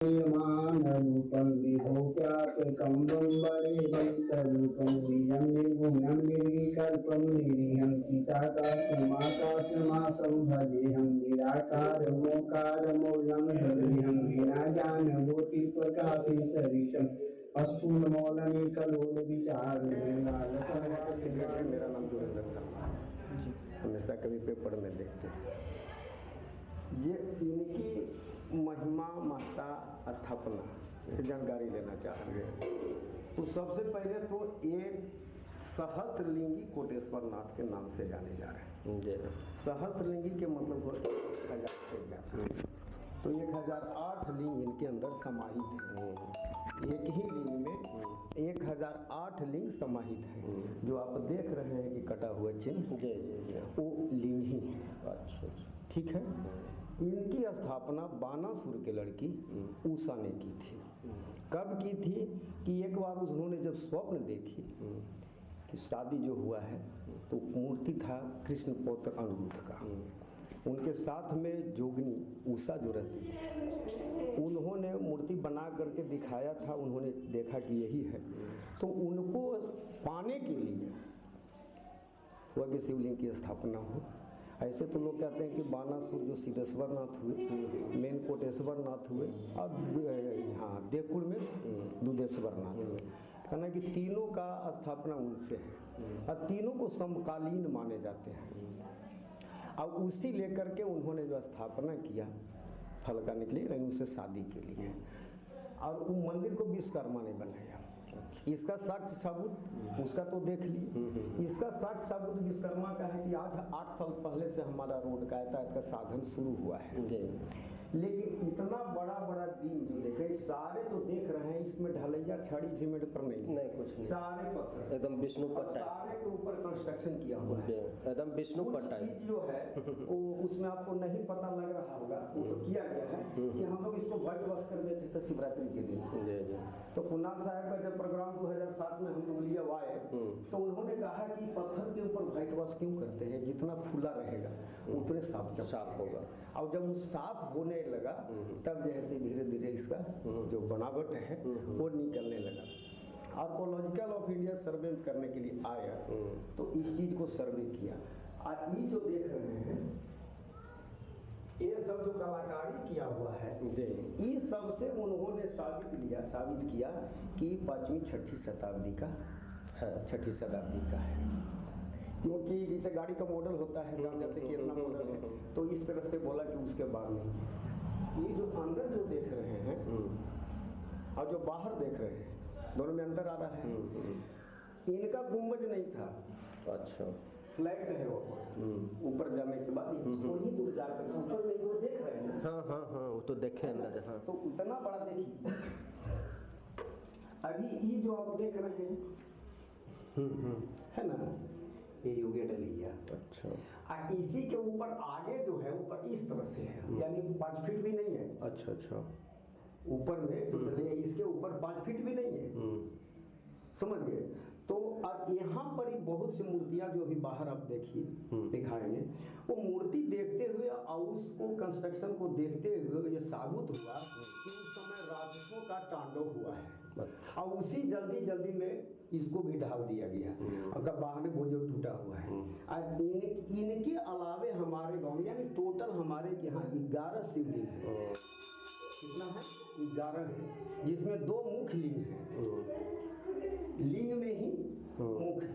रूपं विभोप्यात्मकं वरे वैतरूपं निजं निर्गुणं निर्विकल्पं निरीहं चिदाकाशमाकाशमासं भजेऽहं निराकारमोकारमौलं हृदयं विनाज्ञानज्योतिप्रकाशे सरिषम् अस्फुटमौलनिकलोलविचार। मेरा नाम जोगिंदर शर्मा है। हमेशा कभी पेपर में देखते हैं। ये इनकी महिमा महत्ता स्थापना से जानकारी लेना चाह रहे हैं। तो सबसे पहले तो एक सहस्त्रलिंगी कोटेश्वर नाथ के नाम से जाने जा रहे हैं। सहस्त्रलिंगी के मतलब हो 1000 से ज्यादा। तो 1008 लिंग इनके अंदर समाहित है। एक ही लिंग में 1008 लिंग समाहित है। जो आप देख रहे हैं कि कटा हुआ चिन्ह वो लिंग ही है। अच्छा, ठीक है। इनकी स्थापना बानासुर के लड़की उषा ने की थी। कब की थी कि एक बार उन्होंने जब स्वप्न देखी कि शादी जो हुआ है तो मूर्ति था कृष्ण पौत्र अनिरुद्ध का। उनके साथ में जोगनी उषा जो रहती थी, उन्होंने मूर्ति बना करके दिखाया था। उन्होंने देखा कि यही है, तो उनको पाने के लिए वह के शिवलिंग की स्थापना हो। ऐसे तो लोग कहते हैं कि बानासुर जो सिद्धेश्वर नाथ हुए, मेन कोटेश्वर नाथ हुए, और यहाँ देवकुल में दूधेश्वर नाथ हुए। कहना कि तीनों का स्थापना उनसे है और तीनों को समकालीन माने जाते हैं। और उसी लेकर के उन्होंने जो स्थापना किया फल का निकली रेणु से शादी के लिए, और उस मंदिर को विश्वकर्मा ने बनाया। इसका साक्ष्य सबूत उसका तो देख लिए। इसका साक्ष्य सबूत विश्वकर्मा का है कि आज 8 साल पहले से हमारा रोड का यातायात का साधन शुरू हुआ है। लेकिन इतना बड़ा बड़ा बीम जो देखे, सारे तो देख रहे हैं, इसमें ढलैया छड़ी सीमेंट पर नहीं कुछ नहीं, सारे पत्थर एकदम विष्णु पट्टा, सारे के ऊपर कंस्ट्रक्शन किया हुआ है एकदम विष्णु पट्टा जो है वो उसमें आपको नहीं पता लग रहा होगा। वो तो किया गया है कि हम लोग इसको व्हाइट वॉश कर देते थे शिवरात्रि के दिन। तो कुन्नाल साहब का जब प्रोग्राम 2007 में हम लोग लिए आए तो उन्होंने कहा कि पत्थर के ऊपर व्हाइट वॉश क्यों करते हैं, जितना खुला रहेगा उतने साफ होगा। और जब वो साफ होने लगा तब जैसे धीरे धीरे इसका जो बनावट है वो निकलने लगा। आर्कोलॉजिकल ऑफ इंडिया सर्वे करने के लिए आया तो इस चीज को सर्वे किया। और ये जो देख रहे हैं ये सब जो कलाकारी किया हुआ है, ये सबसे उन्होंने साबित किया कि 5वीं 6ठी शताब्दी का है, 6ठी शताब्दी का है। क्योंकि जैसे गाड़ी का मॉडल होता है, जान जाते कि इतना मॉडल है, तो इस तरह से बोला कि उसके बाद नहीं। ये जो अंदर जो देख रहे हैं और जो बाहर देख रहे हैं, दोनों में अंतर आ रहा है। इनका गुंबज नहीं था, अच्छा फ्लैट है वो। ऊपर जाने के बाद थोड़ी दूर जाकर ऊपर में जो देख रहे हैं, हाँ वो तो देखे अंदर। हाँ, तो उतना बड़ा देखिए। अभी ये जो आप देख रहे हैं है ना, ये योगे डलिया। अच्छा, इसी के ऊपर आगे जो है ऊपर इस तरह से है, यानी 5 फीट भी नहीं है। अच्छा, ऊपर में तो इसके ऊपर 5 फीट भी नहीं है, समझ गए। तो अब यहाँ पर ही बहुत सी मूर्तियां जो अभी बाहर आप देखिए दिखाएंगे, वो मूर्ति देखते हुए और उसको कंस्ट्रक्शन को देखते हुए ये साबित हुआ कि उस समय राक्षसों का तांडव हुआ है। और उसी जल्दी में इसको भी ढाल दिया गया। अगर बाहर में वो जो टूटा हुआ है। और इनके अलावे हमारे गांव में यानी टोटल हमारे यहाँ 11 शिवलिंग है। कितना है? 11 है, जिसमें 2 मुख्य लिंग है। लिंग में ही मुख्य है,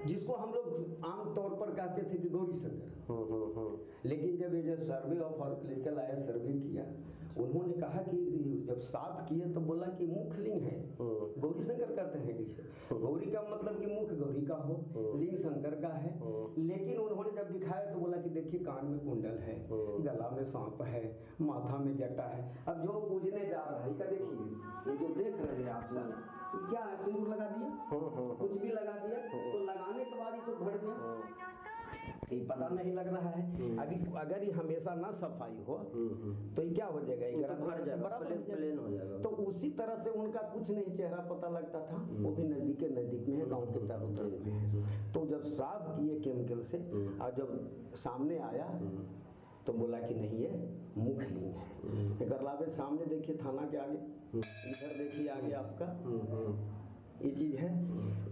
जिसको हम लोग आम तौर पर कहते थे कि गौरी शंकर। लेकिन जब ये जब सर्वे ऑफ आर्कियोलॉजिकल आया सर्वे किया, उन्होंने कहा कि जब साफ किए तो बोला कि मुख्य लिंग है, गौरी शंकर कहते हैं। जैसे गौरी का मतलब कि मुख्य गौरी का हो, लिंग शंकर का है। लेकिन उन्होंने जब दिखाया तो बोला कि देखिए कान में कुंडल है, गला में सांप है, माथा में जटा है। अब जो पूजने जा रहा है का देखिए, ये जो देख रहे हैं आप सब, क्या है, सिंदूर लगा दिया, कुछ भी लगा दिया, तो लगाने के बाद ही तो भर गया, ये पता नहीं लग रहा है। अभी अगर ये हमेशा ना सफाई हो तो ये क्या हो जाएगा, ये भर जाएगा, प्लेन हो जाएगा। तो उसी तरह से उनका कुछ नहीं चेहरा पता लगता था। वो भी नजदीक में है, गांव के चारों तरफ में है। तो जब साफ किए केमिकल से और जब सामने आया तो बोला कि नहीं ये मुख लिंग है। एक अलावे सामने देखिए थाना के आगे, इधर देखिए आगे आपका ये चीज़ है।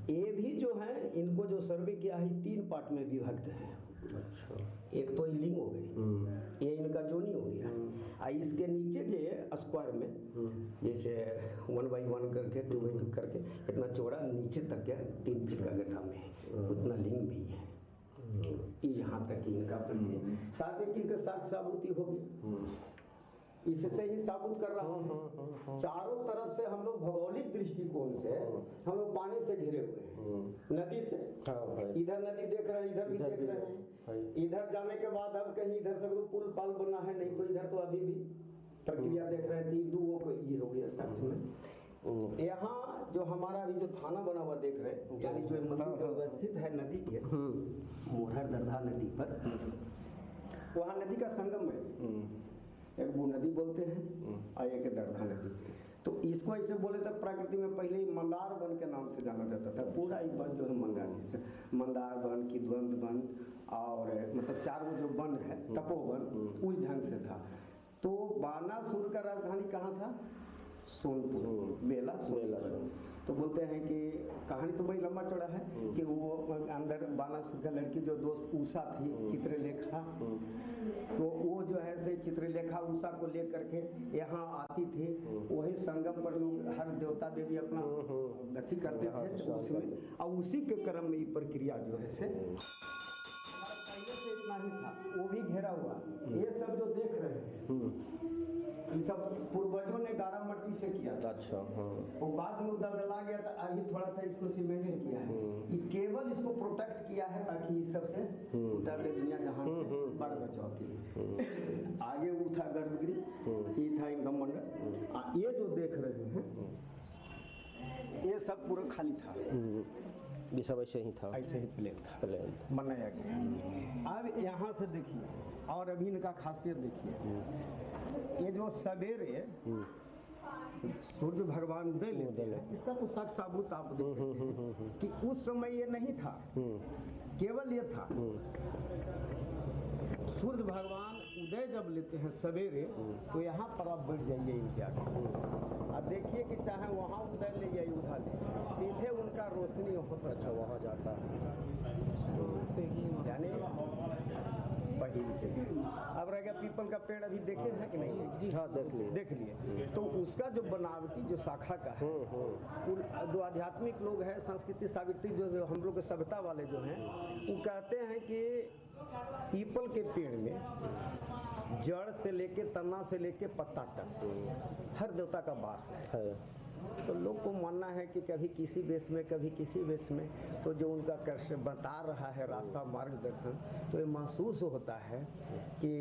ये भी जो है इनको जो सर्वे किया है 3 पार्ट में विभक्त है। अच्छा, एक तो ये लिंग हो गई, ये इनका जोनी हो गया, और इसके नीचे जो स्क्वायर में जैसे 1 by 1 करके 2 by 2 करके इतना चौड़ा नीचे तक के 3 फीट का गड्ढा में है, उतना लिंग भी है। ये यहाँ तक ही इनका साथ एक के साथ साबुती होगी, इससे ही साबुत कर रहा हूँ। चारों तरफ से हम लोग भौगोलिक दृष्टिकोण से हम लोग पानी से घिरे हुए हैं, नदी से। इधर नदी देख रहे हैं, इधर भी देख रहे हैं। इधर जाने के बाद अब कहीं इधर से पुल पाल बना है, नहीं तो इधर तो अभी भी प्रक्रिया देख रहे हैं। 2 को ये हो गया सच में। यहाँ जो हमारा अभी जो थाना बना हुआ देख रहे हैं, यानी जो मंदिर व्यवस्थित है नदी के मोहर दरधा नदी पर, वहाँ नदी का संगम है। एक वो नदी बोलते हैं और एक दरधा नदी। तो इसको ऐसे बोले तो प्रकृति में पहले ही मंदार वन के नाम से जाना जाता था। पूरा एक वन जो है मंदार वन, किद्वंत वन और मतलब 4 जो वन है, तपोवन, उस ढंग से था। तो बानासुर का राजधानी कहाँ था? सोनपुर, बेला सोनपुर। तो बोलते हैं कि कहानी तो बड़ी लंबा चौड़ा है कि वो अंदर बानासुर का लड़की जो दोस्त उषा थी, चित्रलेखा, तो वो जो है से चित्रलेखा उषा को लेकर के यहाँ आती थी। वही संगम पर लोग हर देवता देवी अपना गति करते थे, तो उसमें और उसी के क्रम में ये प्रक्रिया जो है से पहले से इतना ही था, वो भी घेरा हुआ। ये सब जो देख रहे हैं ये सब पूर्वजों ने गारा मट्टी से किया था। अच्छा, वो बाद में उधर डला गया था, अभी थोड़ा सा इसको सीमेंटेड किया है। ये केवल इसको प्रोटेक्ट किया है ताकि इस सब से उधर दुनिया जहां से बड़ बचाव के लिए। आगे वो था गर्भगृह, ये था इनका मंडल। ये जो देख रहे हैं ये सब पूरा खाली था, ये सब ऐसे ही था, ऐसे ही प्लेन था, बनाया गया। अब यहाँ से देखिए और अभी इनका खासियत देखिए। ये जो सवेरे सूर्य भगवान उदय लेते हैं, इसका तो साक्ष साबुत आप देख सकते हैं कि उस समय ये नहीं था, केवल ये था। सूर्य भगवान उदय जब लेते हैं सवेरे, तो यहाँ पर आप बैठ जाइए इनके आगे और देखिए कि चाहे वहाँ उधर ले जाइए उधर ले, सीधे उनका रोशनी होता। अच्छा, वहाँ जाता है, यानी पहली जगह। अब रह गया पीपल का पेड़, अभी देखे हैं कि नहीं? हाँ, देख लिए। तो उसका जो बनावटी जो शाखा का है, जो आध्यात्मिक लोग हैं, संस्कृति सावित्री जो हम लोग के सभ्यता वाले जो हैं, वो कहते हैं कि पीपल के पेड़ में जड़ से लेके तना से लेके पत्ता तक हर देवता का वास है। तो लोग को मानना है कि कभी किसी वेश में, कभी किसी वेश में, तो जो उनका कृष्ण बता रहा है रास्ता मार्गदर्शन, तो ये महसूस होता है कि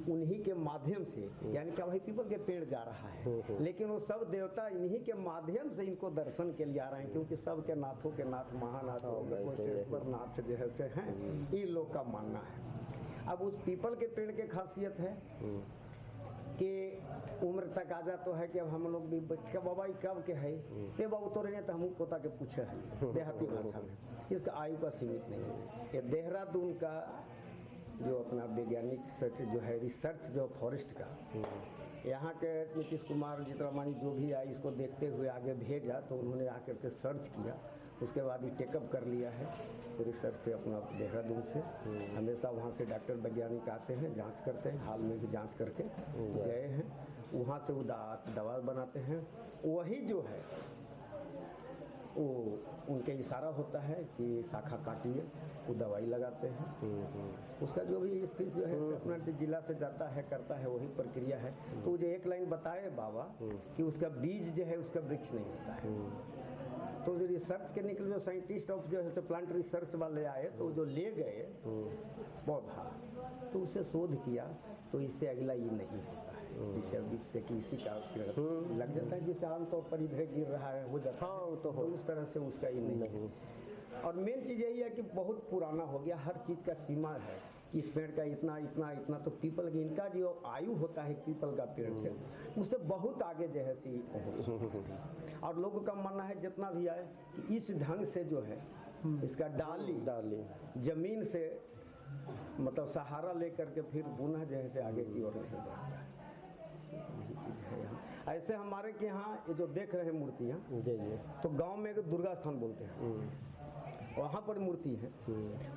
उन्हीं के माध्यम से, यानी कि भाई पीपल के पेड़ जा रहा है, लेकिन वो सब देवता इन्हीं के माध्यम से इनको दर्शन के लिए आ रहे हैं, क्योंकि सबके नाथों के नाथ महानाथ नाथ जैसे हैं, ये लोग का मानना है। अब उस पीपल के पेड़ के खासियत है कि उम्र तक आ जा तो है कि अब हम लोग भी के बाबा कब के है ये बाबू तो रहे तो हम पोता के पूछे हैं देहाती भाषा में। इसका आयु का सीमित नहीं है। ये देहरादून का जो अपना वैज्ञानिक सर्च जो है, रिसर्च जो फॉरेस्ट का, यहाँ के नीतीश कुमार जितरामानी जो भी आए, इसको देखते हुए आगे भेजा, तो उन्होंने आकर के सर्च किया, उसके बाद ये टेकअप कर लिया है रिसर्च से अपना देहरादून से। हमेशा वहाँ से डॉक्टर वैज्ञानिक आते हैं, जांच करते हैं, हाल में भी जांच करके गए हैं। वहाँ से वो दवा बनाते हैं। वही जो है वो उनके इशारा होता है कि शाखा काटिए, वो दवाई लगाते हैं। उसका जो भी स्पीच जो है अपना जिला से जाता है, करता है, वही प्रक्रिया है। तो जो एक लाइन बताए बाबा कि उसका बीज जो है उसका वृक्ष नहीं होता है। तो जो रिसर्च के निकले जो साइंटिस्ट ऑफ जो है प्लांट रिसर्च वाले आए, तो जो ले गए पौधा, तो उसे शोध किया, तो इससे अगला ये नहीं होता है। जिसे बीच से किसी का लग जाता है, जिसे आमतौर पर इधर गिर रहा है हो जाता है, तो उस तरह से उसका ये नहीं। और मेन चीज़ यही है कि बहुत पुराना हो गया, हर चीज़ का सीमा है। इस पेड़ का इतना इतना इतना, तो पीपल की इनका जो आयु होता है पीपल का पेड़ से, उससे बहुत आगे जो है सी। और लोगों का मानना है जितना भी आए कि इस ढंग से जो है इसका डाली जमीन से मतलब सहारा लेकर के फिर पुनः जो है से आगे की ओर नहीं बढ़ता है। ऐसे हमारे के यहाँ ये जो देख रहे हैं मूर्तियाँ, जी जी। तो गांव में एक दुर्गा स्थान बोलते हैं, वहाँ पर मूर्ति है,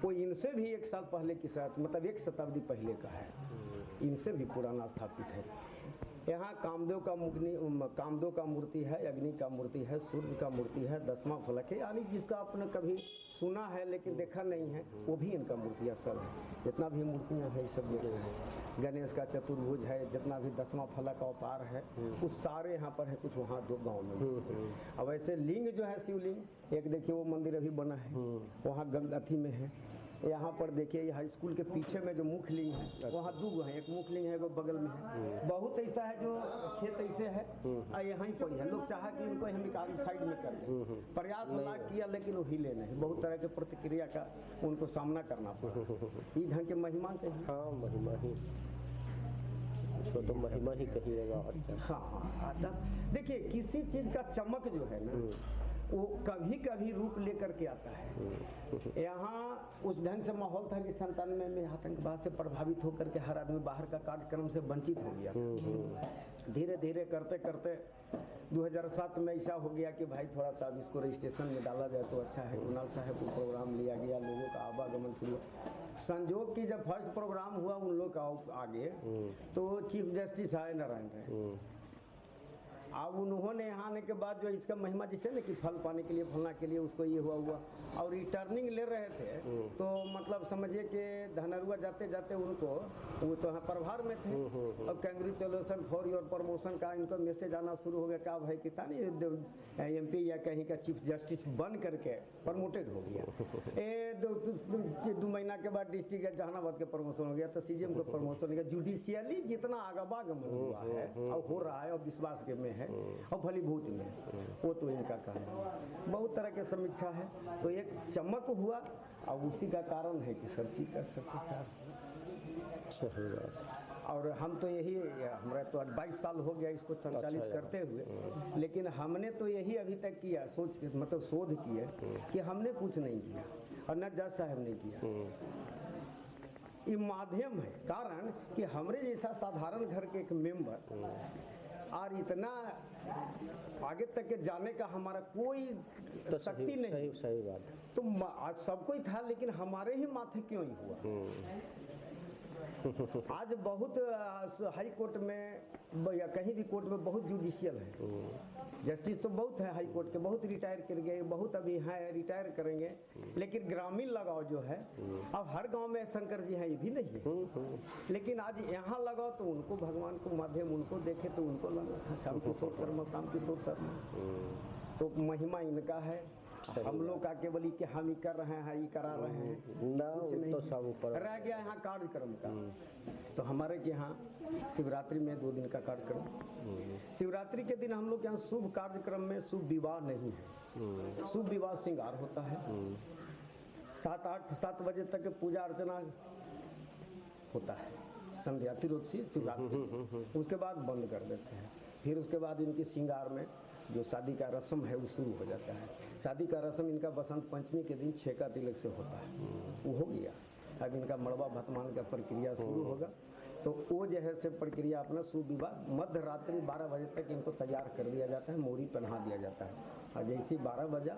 वो इनसे भी 1 साल पहले की मतलब 1 शताब्दी पहले का है, इनसे भी पुराना स्थापित है। यहाँ कामदेव का मूर्ति है, अग्नि का मूर्ति है, सूर्य का मूर्ति है, 10वां फलक है, यानी जिसका आपने कभी सुना है लेकिन देखा नहीं है वो भी इनका मूर्तियाँ सब है। जितना भी मूर्तियाँ हैं सब ये है। गणेश का चतुर्भुज है, जितना भी 10वां फलक अवतार है वो सारे यहाँ पर है, कुछ वहाँ 2 गाँव में। अब ऐसे लिंग जो है शिवलिंग, एक देखिए वो मंदिर अभी बना है वहाँ गंगथी में है। यहाँ पर देखिए हाई स्कूल के पीछे में जो मुख्य लिंग है वहाँ 2 हैं, एक मुख्य लिंग है, वो बगल में है। बहुत ऐसा है जो खेत ऐसे है यहाँ ही पड़ी है, लोग चाहा कि उनको हम निकाल साइड में कर दें, प्रयास लाख किया लेकिन वो हिले नहीं। बहुत तरह के प्रतिक्रिया का उनको सामना करना पड़ा। इस ढंग के महिमा कही, हाँ महिमा ही, उसको तो महिमा ही कहिएगा। हाँ तब देखिए किसी चीज़ का चमक जो है ना वो कभी कभी रूप लेकर के आता है। यहाँ उस ढंग से माहौल था कि 97 में आतंकवाद से प्रभावित होकर के हर आदमी बाहर का कार्यक्रम से वंचित हो गया। धीरे धीरे करते करते 2007 में ऐसा हो गया कि भाई थोड़ा सा अब इसको रजिस्ट्रेशन में डाला जाए तो अच्छा है। कुणाल साहब को प्रोग्राम लिया गया, लोगों का आवागमन शुरू। संजोग की जब फर्स्ट प्रोग्राम हुआ उन लोग का आगे तो चीफ जस्टिस आए नारायण राय। अब उन्होंने यहाँ आने के बाद जो इसका महिमा जैसे ना कि फल पाने के लिए फलना के लिए उसको ये हुआ और रिटर्निंग ले रहे थे तो मतलब समझिए कि धनरुआ जाते जाते उनको वो तो यहाँ प्रभार में थे और कैंग्रेचुलेसन फॉर योर प्रमोशन का इनको मैसेज आना शुरू हो गया। कहा भाई कितना नहीं MP या कहीं का चीफ जस्टिस बन करके प्रमोटेड हो गया। 2 महीना के बाद डिस्ट्रिक्ट जहानाबाद के प्रमोशन हो गया, तो CGM का प्रमोशन हो गया। जुडिशियली जितना आगमन हुआ है और हो रहा है और विश्वास के में है और फलीभूत में, वो तो इनका काम है। बहुत तरह के समीक्षा है, तो एक चमक हुआ और उसी का कारण है कि सब चीज का सत्याचार। और हम तो यही, हमारा तो 22 साल हो गया इसको संचालित करते हुए, लेकिन हमने तो यही अभी तक किया सोच मतलब शोध किया कि हमने कुछ नहीं किया और न जज साहब ने किया। ये माध्यम है, कारण कि हमारे जैसा साधारण घर के एक मेंबर और इतना आगे तक के जाने का हमारा कोई तो शक्ति नहीं। सही बात। तो आज सबको ही था लेकिन हमारे ही माथे क्यों ही हुआ। आज बहुत हाई कोर्ट में या कहीं भी कोर्ट में बहुत जुडिशियल है, जस्टिस तो बहुत है हाई कोर्ट के, बहुत रिटायर कर गए, बहुत अभी हैं रिटायर करेंगे, लेकिन ग्रामीण लगाओ जो है अब हर गांव में शंकर जी हैं ये भी नहीं है। लेकिन आज यहाँ लगाओ तो उनको भगवान को माध्यम उनको देखे तो उनको लगा था श्याम किशोर शर्मा। तो महिमा इनका है, हम लोग का केवल कि हम ही कर रहे हैं, ये करा रहे हैं, कुछ नहीं तो सब ऊपर रह गया यहाँ कार्यक्रम का। तो हमारे के यहाँ शिवरात्रि में 2 दिन का कार्यक्रम, शिवरात्रि के दिन हम लोग यहाँ शुभ कार्यक्रम में शुभ विवाह नहीं है, शुभ विवाह श्रृंगार होता है। 7 बजे तक पूजा अर्चना होता है, संध्या तिरोदशी शिवरात्रि, उसके बाद बंद कर देते हैं। फिर उसके बाद इनकी श्रृंगार में जो शादी का रस्म है वो शुरू हो जाता है। शादी का रस्म इनका बसंत पंचमी के दिन 6 का तिलक से होता है, वो हो गया। अब इनका मड़वा भतमान का प्रक्रिया शुरू होगा, तो वो जो है से प्रक्रिया अपना शुभ विवाह मध्य रात्रि 12 बजे तक इनको तैयार कर दिया जाता है, मोरी पहना दिया जाता है और जैसे ही 12 बजा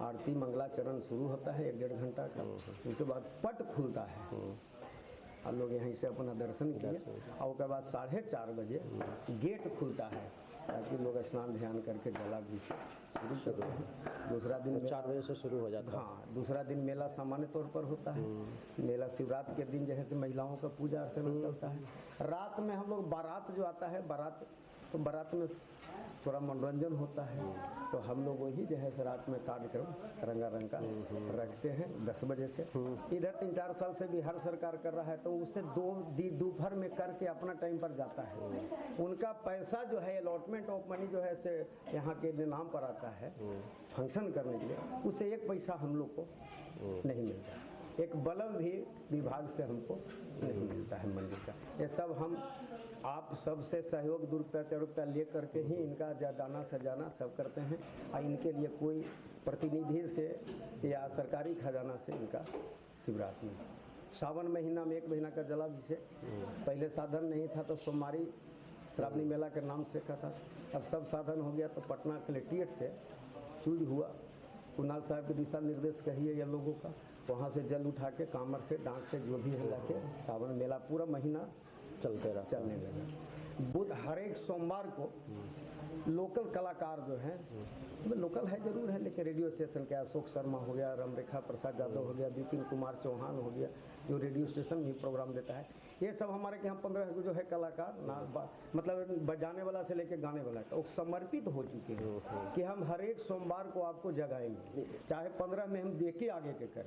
आरती मंगलाचरण शुरू होता है 1-1.5 घंटा का। उसके बाद पट खुलता है और लोग यहीं से अपना दर्शन किए और उसके बाद 4:30 बजे गेट खुलता है ताकि लोग स्नान ध्यान करके जलाभिषेक शुरू करते हैं। दूसरा दिन 4 बजे से शुरू हो जाता है। हाँ, दूसरा दिन मेला सामान्य तौर पर होता है। मेला शिवरात्रि के दिन जैसे महिलाओं का पूजा अर्चना चलता है। रात में हम लोग बारात जो आता है तो बारात में थोड़ा मनोरंजन होता है, तो हम लोग वही जो है रात में कार्यक्रम रंगारंग का रखते हैं 10 बजे से। इधर 3-4 साल से बिहार सरकार कर रहा है, तो उससे दोपहर में करके अपना टाइम पर जाता है। उनका पैसा जो है अलॉटमेंट ऑफ मनी जो है से यहाँ के नाम पर आता है फंक्शन करने के लिए, उससे 1 पैसा हम लोग को नहीं मिलता, एक बल्ब भी विभाग से हमको नहीं मिलता है मंदिर का। ये सब हम आप सबसे सहयोग 2 रुपया 4 रुपया ले करके ही इनका दाना सजाना सब करते हैं और इनके लिए कोई प्रतिनिधि से या सरकारी खजाना से इनका शिवरात्रि सावन महीना में 1 महीना का जलाभिषेक, पहले साधन नहीं था तो सोमवारी श्रावणी मेला के नाम से कहता, अब सब साधन हो गया तो पटना कलेक्ट्रेट से चूज हुआ, कुणाल साहब के दिशा निर्देश कहिए या लोगों का, वहाँ से जल उठा के कांवर से डांग से जो भी है लाके सावन मेला पूरा महीना चलने लगा। बुध हर एक सोमवार को लोकल कलाकार जो हैं, लोकल है जरूर है लेकिन रेडियो स्टेशन के अशोक शर्मा हो गया, रामरेखा प्रसाद यादव हो गया, विपिन कुमार चौहान हो गया, जो रेडियो स्टेशन भी प्रोग्राम देता है, ये सब हमारे के यहाँ 15 जो है कलाकार मतलब बजाने वाला से लेकर गाने वाला वो समर्पित हो चुके हैं कि हम हर एक सोमवार को आपको जगाएंगे, चाहे 15 में हम देखे आगे के करें,